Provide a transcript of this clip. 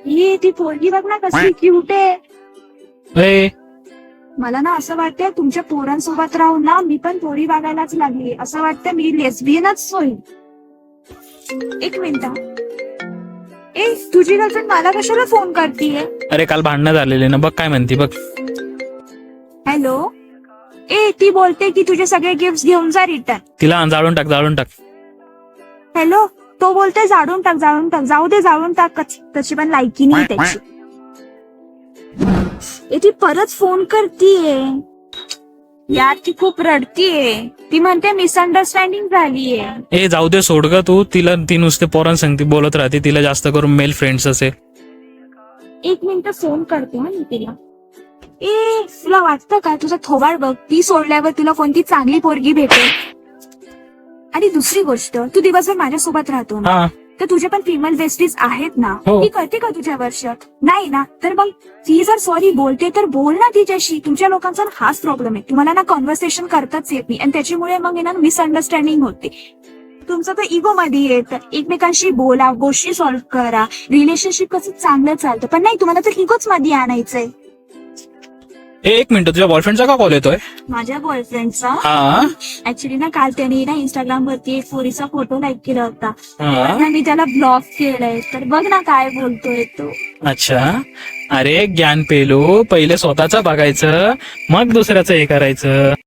ही ती पोरगी बघ ना कसली क्यूट आहे. ए, मला ना असं वाटतंय तुमच्या पोरांसोबत राहून ना मी पण पोरी बघायलाच लागली. असं वाटतं मी लेस्बियनच होईल. एक मिनिट. ए तुझी गर्लफ्रेंड मला कशाला फोन करतीये? अरे काल भांडणं झालेले ना, बघ काय म्हणते बघ. हॅलो. ए ती बोलते की तुझे सगळे गिफ्ट घेऊन जा रिटर्न. तिला जाळून टाक. हॅलो. तो बोलते जाळून टाक. जाऊ दे जाळून टाक. तशी पण लायकी नाही त्याची. ए ती परत फोन करतीये यार. ती खूप रडतीये. ती म्हणते मिसअंडरस्टँडिंग झालीये. ए जाऊ दे, सोड ग तू तिला. ती नुसते पोरांसंगती बोलत राहते. तिला जास्त करून मेल फ्रेंड्स असे. एक मिनिट फोन करते मी तिला. ए तुला वाटतं का तुझा थोबाड बघ, ती सोडल्यावर तुला कोणती चांगली पोरगी भेटेल? आणि दुसरी गोष्ट, तू दिवसभर माझ्यासोबत राहतो ना, हा, तर तुझे पण फिमेल बेस्टीज आहेत ना. हो. ती करते का तुझ्या वर्षात? नाही ना. तर मग ती जर सॉरी बोलते तर बोल ना तिच्याशी. तुमच्या लोकांचा हाच प्रॉब्लेम आहे, तुम्हाला ना कॉन्व्हर्सेशन करताच येत नाही आणि त्याच्यामुळे मग ना मिसअंडरस्टँडिंग होते. तुमचं तर इगो मध्ये येतं. एकमेकांशी बोला, गोष्टी सॉल्व्ह करा, रिलेशनशिप कसं चांगलं चालतं. पण नाही, तुम्हाला तर इगोच मध्ये आणायचंय. एक मिनिट, तुझ्या बॉयफ्रेंडचा का कॉल येतोय? माझ्या बॉयफ्रेंडचा हा, ऍक्च्युली ना काल त्याने ना इंस्टाग्राम वरती एक पोरीचा फोटो लाईक केला होता. हा. आता मी त्याला ब्लॉक केलंय. तर बघ ना काय बोलतोय तो. अच्छा. अरे ज्ञान पेलो, पहिले स्वतःच बघायचं, मग दुसऱ्याचं हे करायचं.